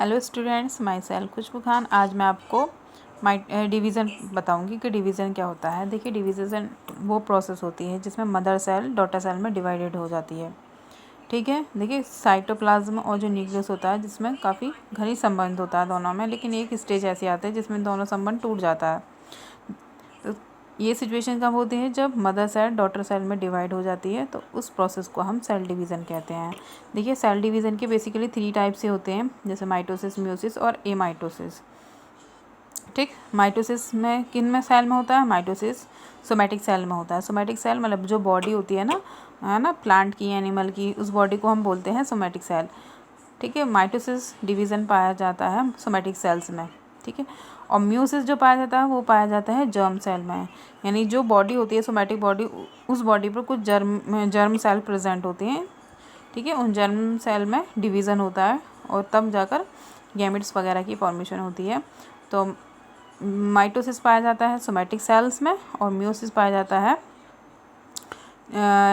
Hello students, my self खुशबू खान। आज मैं आपको डिवीज़न बताऊंगी कि डिवीज़न क्या होता है। देखिए, डिवीज़न वो प्रोसेस होती है जिसमें मदर सेल डॉटर सेल में डिवाइडेड हो जाती है। ठीक है, देखिए साइटोप्लाज्म और जो न्यूक्लियस होता है जिसमें काफ़ी घनिष्ठ संबंध होता है दोनों में, लेकिन एक स्टेज ऐसी आती है जिसमें दोनों संबंध टूट जाता है। तो ये सिचुएशन कब होती है? जब मदर सेल डॉटर सेल में डिवाइड हो जाती है, तो उस प्रोसेस को हम सेल डिवीज़न कहते हैं। देखिए, सेल डिवीज़न के बेसिकली 3 टाइप से होते हैं, जैसे माइटोसिस, म्यूसिस और एमाइटोसिस। ठीक, माइटोसिस में किन में सेल में होता है? माइटोसिस सोमैटिक सेल में होता है। सोमैटिक सेल मतलब जो बॉडी होती है ना, प्लांट की, एनिमल की, उस बॉडी को हम बोलते हैं सोमैटिक सेल। ठीक है, माइटोसिस डिवीज़न पाया जाता है सोमैटिक सेल्स में। ठीक है, और म्यूसिस जो पाया जाता है वो पाया जाता है जर्म सेल में। यानी जो बॉडी होती है सोमैटिक बॉडी, उस बॉडी पर कुछ जर्म सेल प्रेजेंट होते हैं। ठीक है, उन जर्म सेल में डिवीज़न होता है और तब जाकर गैमेट्स वगैरह की फॉर्मेशन होती है। तो माइटोसिस पाया जाता है सोमैटिक सेल्स में और म्यूसिस पाया जाता है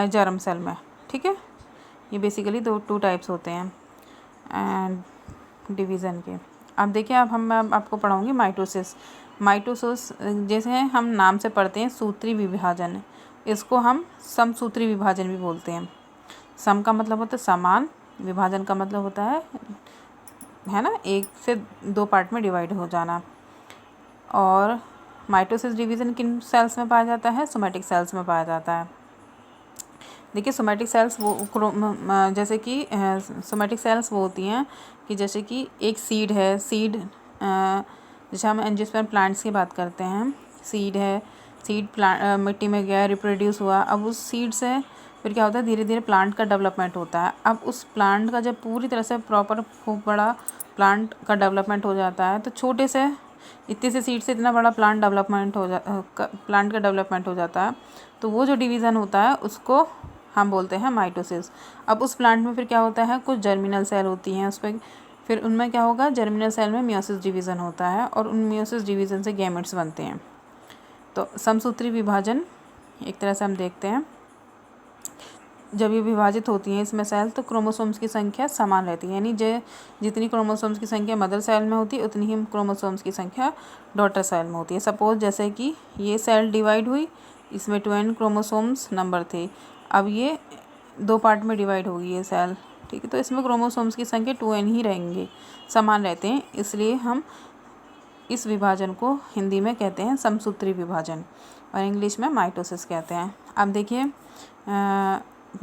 जर्म सेल में। ठीक है, ये बेसिकली टू टाइप्स होते हैं एंड डिवीज़न के। अब देखिए, अब मैं आपको पढ़ाऊँगी माइटोसिस। माइटोसिस जैसे हम नाम से पढ़ते हैं सूत्री विभाजन, इसको हम समसूत्री विभाजन भी बोलते हैं। सम का मतलब होता है समान, विभाजन का मतलब होता है ना, एक से 2 पार्ट में डिवाइड हो जाना। और माइटोसिस डिवीज़न किन सेल्स में पाया जाता है? सोमैटिक सेल्स में पाया जाता है। देखिए, सोमैटिक सेल्स जैसे कि सोमैटिक सेल्स वो होती हैं कि जैसे कि एक सीड है, जैसे हम एंजियोस्पर्म प्लांट्स की बात करते हैं, सीड है, सीड प्लांट मिट्टी में गया, रिप्रोड्यूस हुआ। अब उस सीड से फिर क्या होता है, धीरे धीरे प्लांट का डेवलपमेंट होता है। अब उस प्लांट का जब पूरी तरह से प्रॉपर खूब बड़ा प्लांट का डेवलपमेंट हो जाता है, तो छोटे से इतने से सीड से इतना बड़ा प्लांट का डेवलपमेंट हो जाता है। तो वो जो डिवीज़न होता है उसको हम बोलते हैं माइटोसिस। अब उस प्लांट में फिर क्या होता है, कुछ जर्मिनल सेल होती हैं उस पर, फिर उनमें क्या होगा, जर्मिनल सेल में मियोसिस डिवीज़न होता है और उन मियोसिस डिवीज़न से गैमेट्स बनते हैं। तो समसूत्री विभाजन एक तरह से हम देखते हैं, जब ये विभाजित होती हैं इसमें सेल, तो क्रोमोसोम्स की संख्या समान रहती है। यानी जितनी क्रोमोसोम्स की संख्या मदर सेल में होती है उतनी ही क्रोमोसोम्स की संख्या डॉटर सेल में होती है। सपोज जैसे कि ये सेल डिवाइड हुई, इसमें 2n क्रोमोसोम्स नंबर थे। अब ये 2 पार्ट में डिवाइड होगी ये सेल। ठीक है, तो इसमें क्रोमोसोम्स की संख्या 2n ही रहेंगे, समान रहते हैं। इसलिए हम इस विभाजन को हिंदी में कहते हैं समसूत्री विभाजन और इंग्लिश में माइटोसिस कहते हैं। अब देखिए,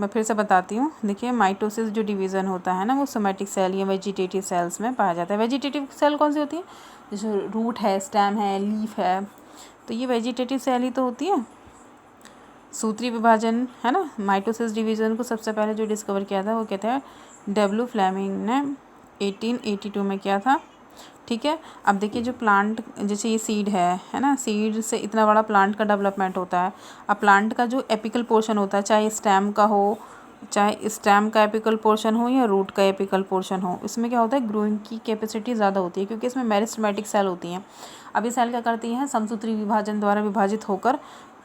मैं फिर से बताती हूँ। देखिए, माइटोसिस जो डिवीज़न होता है ना, वो सोमैटिक सेल या वेजिटेटिव सेल्स में पाया जाता है। वेजिटेटिव सेल कौन सी होती है? जैसे रूट है, स्टेम है, लीफ है, तो ये वेजिटेटिव सेल ही तो होती है। सूत्री विभाजन है ना, माइटोसिस डिवीज़न को सबसे पहले जो डिस्कवर किया था वो कहते हैं डब्ल्यू फ्लेमिंग ने 1882 में किया था। ठीक है, अब देखिए, जो प्लांट, जैसे ये सीड है ना, सीड से इतना बड़ा प्लांट का डेवलपमेंट होता है। अब प्लांट का जो एपिकल पोर्शन होता है, चाहे स्टेम का हो, चाहे स्टेम का एपिकल पोर्शन हो या रूट का एपिकल पोर्शन हो, इसमें क्या होता है, ग्रोइंग की कैपेसिटी ज़्यादा होती है क्योंकि इसमें मेरिस्टेमेटिक सेल होती हैं। अब ये सेल क्या करती हैं, समसूत्री विभाजन द्वारा विभाजित होकर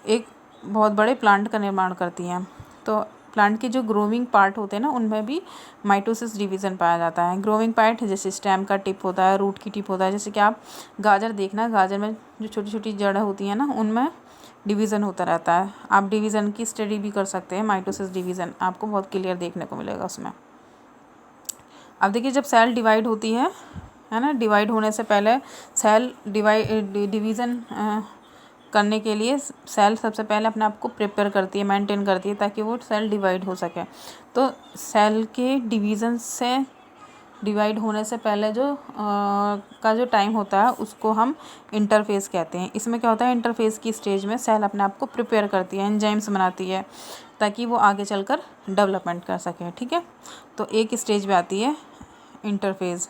एक बहुत बड़े प्लांट का निर्माण करती हैं। तो प्लांट के जो ग्रोविंग पार्ट होते हैं ना, उनमें भी माइटोसिस डिवीज़न पाया जाता है। ग्रोविंग पार्ट जैसे स्टेम का टिप होता है, रूट की टिप होता है। जैसे कि आप गाजर देखना, गाजर में जो छोटी छोटी जड़ होती हैं ना, उनमें डिवीज़न होता रहता है। आप डिवीज़न की स्टडी भी कर सकते हैं, माइटोसिस डिवीज़न आपको बहुत क्लियर देखने को मिलेगा उसमें। अब देखिए, जब सेल डिवाइड होती है ना, डिवाइड होने से पहले सेल डिवीज़न करने के लिए सेल सबसे पहले अपने आप को प्रिपेयर करती है, मेंटेन करती है, ताकि वो सेल डिवाइड हो सके। तो सेल के डिवाइड होने से पहले का जो टाइम होता है उसको हम इंटरफेस कहते हैं। इसमें क्या होता है, इंटरफेस की स्टेज में सेल अपने आप को प्रिपेयर करती है, एंजाइम्स बनाती है, ताकि वो आगे चलकर डेवलपमेंट कर सके। ठीक है, तो एक स्टेज पे आती है इंटरफेज।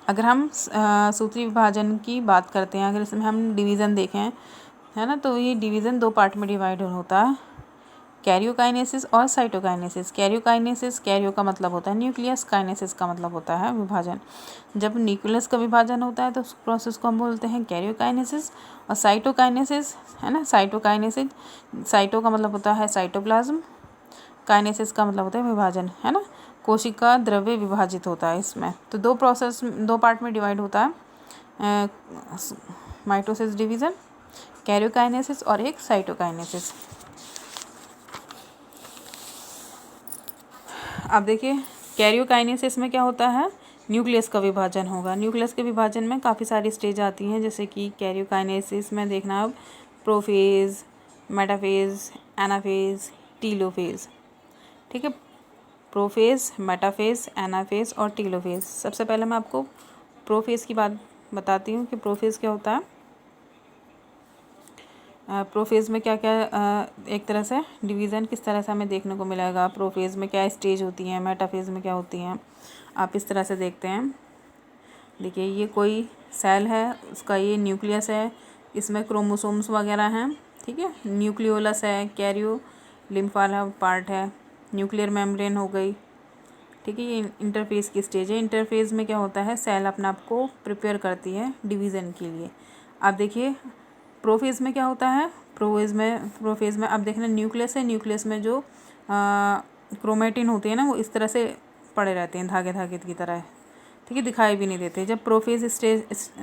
अगर हम सूत्री विभाजन की बात करते हैं, अगर इसमें हम डिवीज़न देखें है ना, तो ये डिवीज़न 2 पार्ट में डिवाइड होता है, कैरियोकाइनेसिस और साइटोकाइनेसिस। कैरियो का मतलब होता है न्यूक्लियस, काइनेसिस का मतलब होता है विभाजन। जब न्यूक्लियस का विभाजन होता है तो उस प्रोसेस को हम बोलते हैं कैरियोकाइनेसिस। और साइटोकाइनेसिस है ना, साइटो का मतलब होता है साइटोप्लाज्म, काइनेसिस का मतलब होता है विभाजन, है ना। कोशिका द्रव्य विभाजित होता है इसमें। तो दो पार्ट में डिवाइड होता है माइटोसिस डिवीज़न, कैरियोकाइनेसिस और एक साइटोकाइनेसिस। अब देखिए कैरियोकाइनेसिस में क्या होता है, न्यूक्लियस का विभाजन होगा। न्यूक्लियस के विभाजन में काफ़ी सारी स्टेज आती हैं, जैसे कि कैरियोकाइनेसिस में देखना अब प्रोफेज, मेटाफेज, एनाफेज, टीलोफेज। ठीक है, प्रोफेज, मेटाफेज, एनाफेज और टीलोफेज। सबसे पहले मैं आपको प्रोफेज की बात बताती हूँ कि प्रोफेज क्या होता है। प्रोफेज में क्या क्या एक तरह से डिवीज़न किस तरह से हमें देखने को मिलेगा, प्रोफेज में क्या स्टेज होती हैं, मेटाफेज में क्या होती हैं, आप इस तरह से देखते हैं। देखिए ये कोई सेल है, उसका ये न्यूक्लियस है, इसमें क्रोमोसोम्स वगैरह हैं। ठीक है, न्यूक्लियोलस है, कैरियो लिम्फ वाला पार्ट है, न्यूक्लियर मेम्ब्रेन हो गई। ठीक है, ये इंटरफेज की स्टेज है। इंटरफेज में क्या होता है, सेल अपने आप को प्रिपेयर करती है डिवीज़न के लिए। आप देखिए प्रोफेज में क्या होता है, प्रोफेज में आप देखना न्यूक्लियस है, न्यूक्लियस में जो क्रोमेटिन होती है ना, वो इस तरह से पड़े रहते हैं धागे धागे की तरह। ठीक है, दिखाई भी नहीं देते। जब प्रोफेज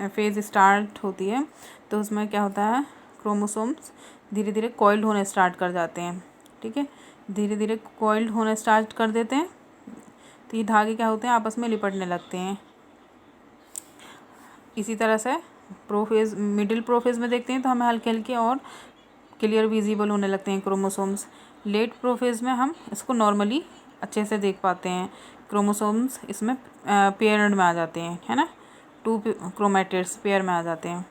फेज स्टार्ट होती है तो उसमें क्या होता है, क्रोमोसोम्स धीरे धीरे कॉइल्ड होने स्टार्ट कर जाते हैं। ठीक है, धीरे धीरे कॉइल्ड होने स्टार्ट कर देते हैं, तो ये धागे क्या होते हैं, आपस में लिपटने लगते हैं। इसी तरह से प्रोफेज, मिडिल प्रोफेज में देखते हैं तो हमें हल्के हल्के और क्लियर विजिबल होने लगते हैं क्रोमोसोम्स। लेट प्रोफेज में हम इसको नॉर्मली अच्छे से देख पाते हैं, क्रोमोसोम्स इसमें पेयर्ड में आ जाते हैं, है ना, 2 क्रोमेटिड्स पेयर में आ जाते हैं।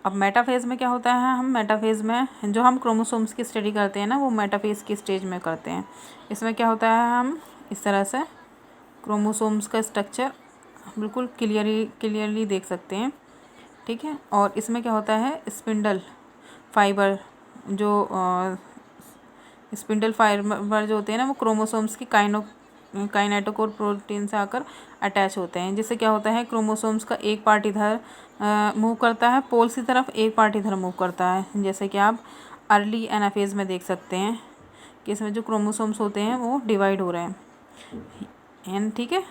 अब मेटाफेज में क्या होता है, हम मेटाफेज में जो हम क्रोमोसोम्स की स्टडी करते हैं ना, वो मेटाफेज की स्टेज में करते हैं। इसमें क्या होता है, हम इस तरह से क्रोमोसोम्स का स्ट्रक्चर बिल्कुल क्लियरली देख सकते हैं। ठीक है, और इसमें क्या होता है, स्पिंडल फाइबर जो होते हैं ना, वो क्रोमोसोम्स की काइनेटोकोर प्रोटीन से आकर अटैच होते हैं, जिससे क्या होता है, क्रोमोसोम्स का एक पार्ट इधर मूव करता है पोल्स की तरफ, एक पार्ट इधर मूव करता है। जैसे कि आप अर्ली एनाफेज में देख सकते हैं कि इसमें जो क्रोमोसोम्स होते हैं वो डिवाइड हो रहे हैं। ठीक है,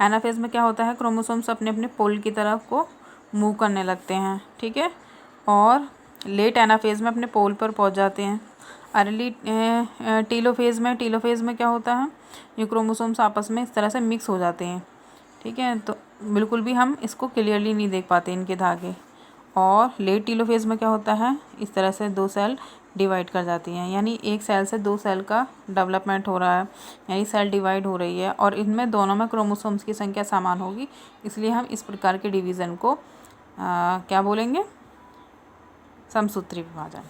एनाफेज में क्या होता है, क्रोमोसोम्स अपने अपने पोल की तरफ को मूव करने लगते हैं। ठीक है, और लेट एनाफेज में अपने पोल पर पहुंच जाते हैं। अर्ली टीलोफेज में क्या होता है, ये क्रोमोसोम्स आपस में इस तरह से मिक्स हो जाते हैं। ठीक है, तो बिल्कुल भी हम इसको क्लियरली नहीं देख पाते इनके धागे। और लेट टीलोफेज में क्या होता है, इस तरह से 2 सेल डिवाइड कर जाती हैं, यानी एक सेल से 2 सेल का डेवलपमेंट हो रहा है, यानी सेल डिवाइड हो रही है, और इनमें दोनों में क्रोमोसोम्स की संख्या समान होगी, इसलिए हम इस प्रकार के डिवीज़न को क्या बोलेंगे, समसूत्री विभाजन।